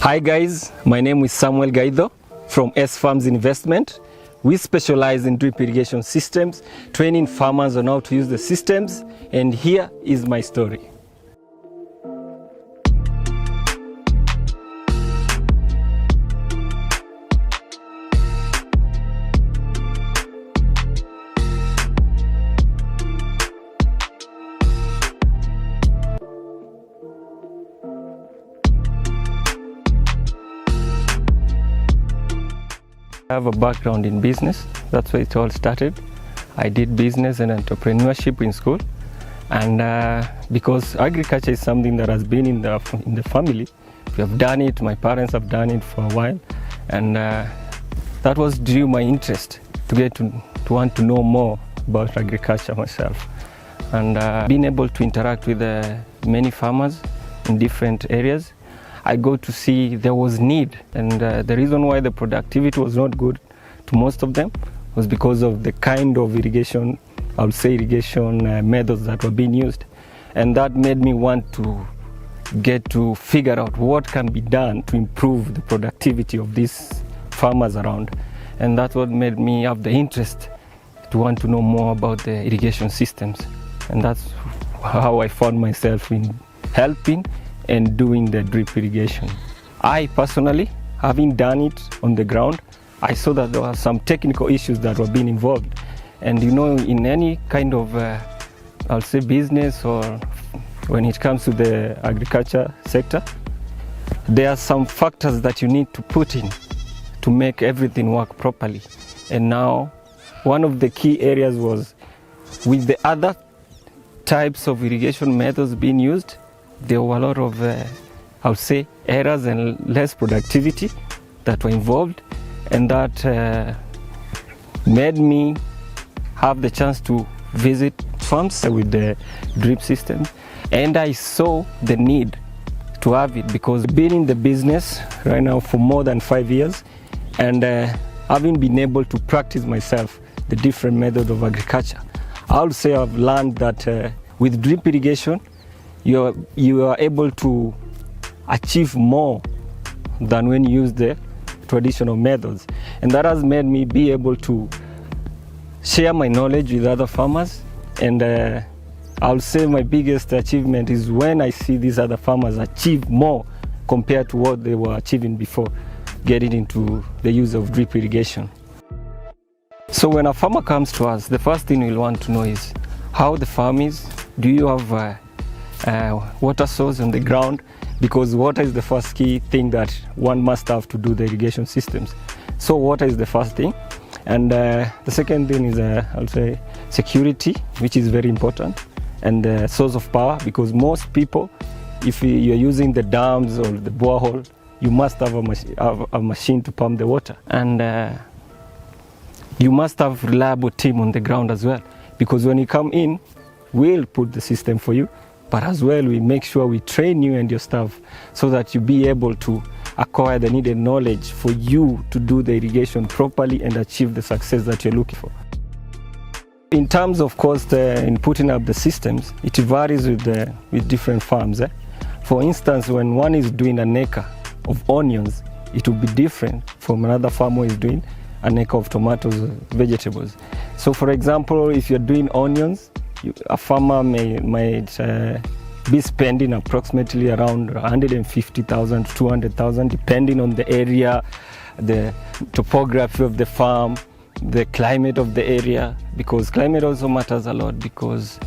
Hi guys, my name is Samuel Gaido from S Farms Investment. We specialize in drip irrigation systems, training farmers on how to use the systems, and here is my story. I have a background in business. That's where it all started. I did business and entrepreneurship in school, and because agriculture is something that has been in the family, we have done it. My parents have done it for a while, and that was drew my interest to get to want to know more about agriculture myself, and being able to interact with many farmers in different areas. I got to see there was need, and the reason why the productivity was not good to most of them was because of the kind of irrigation, I would say irrigation methods that were being used. And that made me want to get to figure out what can be done to improve the productivity of these farmers around. And that's what made me have the interest to want to know more about the irrigation systems. And that's how I found myself in helping and doing the drip irrigation. I personally, having done it on the ground, I saw that there were some technical issues that were being involved. And you know, in any kind of, I'll say business, or when it comes to the agriculture sector, there are some factors that you need to put in to make everything work properly. And now, one of the key areas was with the other types of irrigation methods being used, there were a lot of, I would say, errors and less productivity that were involved, and that made me have the chance to visit farms with the drip system, and I saw the need to have it because being in the business right now for more than 5 years, and having been able to practice myself the different methods of agriculture, I would say I've learned that with drip irrigation, you are able to achieve more than when you use the traditional methods. And that has made me be able to share my knowledge with other farmers. And I'll say my biggest achievement is when I see these other farmers achieve more compared to what they were achieving before getting into the use of drip irrigation. So when a farmer comes to us, the first thing we'll want to know is how the farm is. Do you have water source on the ground? Because water is the first key thing that one must have to do the irrigation systems. So water is the first thing, and the second thing is I'll say security, which is very important, and the source of power, because most people, if you're using the dams or the borehole, you must have a machine to pump the water, and you must have reliable team on the ground as well, because when you come in, we'll put the system for you, but as well we make sure we train you and your staff so that you be able to acquire the needed knowledge for you to do the irrigation properly and achieve the success that you're looking for. In terms of cost in putting up the systems, it varies with different farms. For instance, when one is doing an acre of onions, it will be different from another farmer who is doing an acre of tomatoes, vegetables. So for example, if you're doing onions, a farmer might be spending approximately around 150,000 to 200,000, depending on the area, the topography of the farm, the climate of the area, because climate also matters a lot, because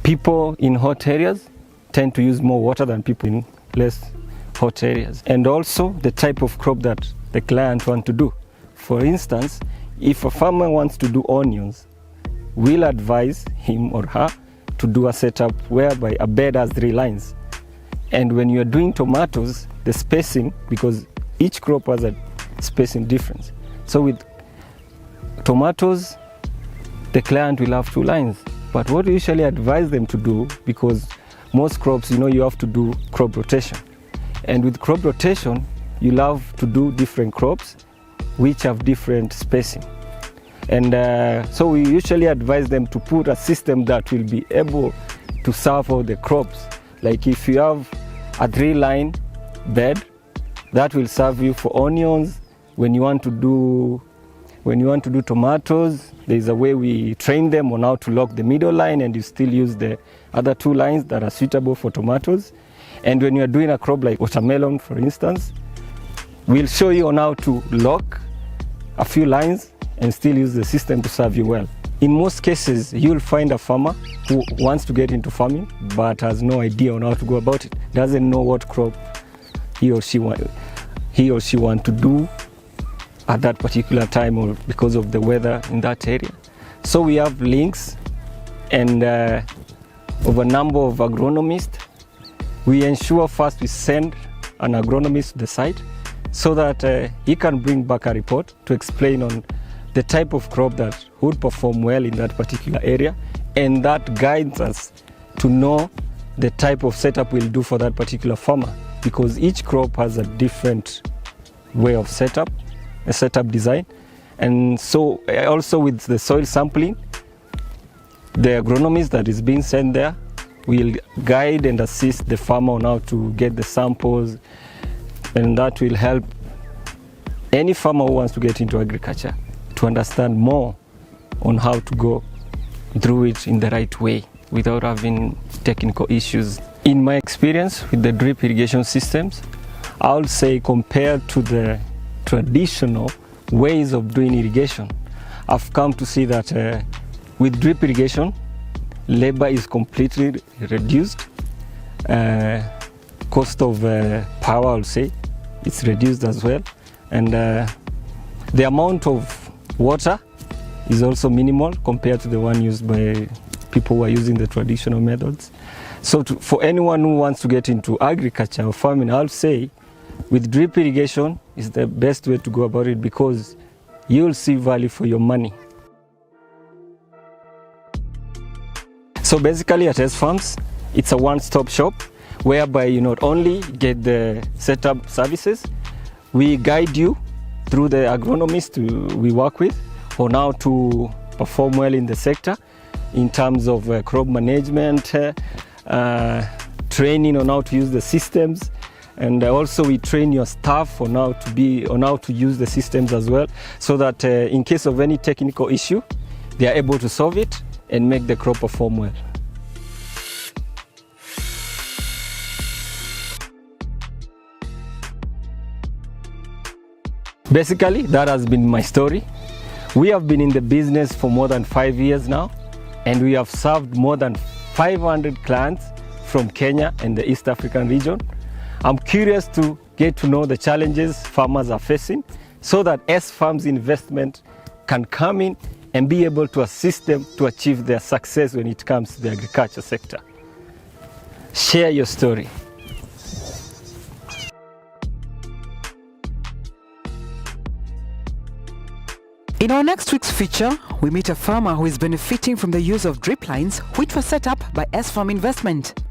people in hot areas tend to use more water than people in less hot areas, and also the type of crop that the client wants to do. For instance, if a farmer wants to do onions, we'll advise him or her to do a setup whereby a bed has 3 lines. And when you're doing tomatoes, the spacing, because each crop has a spacing difference. So with tomatoes, the client will have 2 lines. But what we usually advise them to do, because most crops, you know, you have to do crop rotation. And with crop rotation, you'll have to do different crops which have different spacing. And so we usually advise them to put a system that will be able to serve all the crops. Like if you have a 3-line bed, That will serve you for onions. When you want to do tomatoes, there's a way we train them on how to lock the middle line, and you still use the other 2 lines that are suitable for tomatoes. And when you're doing a crop like watermelon, for instance, we'll show you on how to lock a few lines and still use the system to serve you well. In most cases, you'll find a farmer who wants to get into farming but has no idea on how to go about it, doesn't know what crop he or she want to do at that particular time or because of the weather in that area. So we have links and of a number of agronomists. We ensure first we send an agronomist to the site so that he can bring back a report to explain on the type of crop that would perform well in that particular area, and that guides us to know the type of setup we'll do for that particular farmer, because each crop has a different way of setup design. And so also with the soil sampling, the agronomist that is being sent there will guide and assist the farmer on how to get the samples, and that will help any farmer who wants to get into agriculture to understand more on how to go through it in the right way without having technical issues. In my experience with the drip irrigation systems, I would say compared to the traditional ways of doing irrigation, I've come to see that with drip irrigation, labor is completely reduced. Cost of power, I would say, it's reduced as well. And the amount of water is also minimal compared to the one used by people who are using the traditional methods. So for anyone who wants to get into agriculture or farming, I'll say with drip irrigation is the best way to go about it, because you'll see value for your money. So basically at S Farms, it's a one-stop shop whereby you not only get the setup services, we guide you through the agronomists we work with on how to perform well in the sector in terms of crop management, training on how to use the systems, and also we train your staff on how to use the systems as well, so that in case of any technical issue, they are able to solve it and make the crop perform well. Basically, that has been my story. We have been in the business for more than 5 years now, and we have served more than 500 clients from Kenya and the East African region. I'm curious to get to know the challenges farmers are facing so that S Farms investment can come in and be able to assist them to achieve their success when it comes to the agriculture sector. Share your story. In our next week's feature, we meet a farmer who is benefiting from the use of drip lines which were set up by S Farm Investment.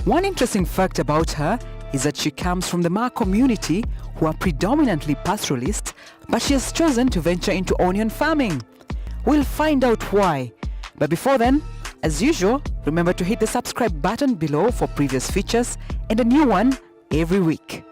One interesting fact about her is that she comes from the Ma community, who are predominantly pastoralists, but she has chosen to venture into onion farming. We'll find out why. But before then, as usual, remember to hit the subscribe button below for previous features and a new one every week.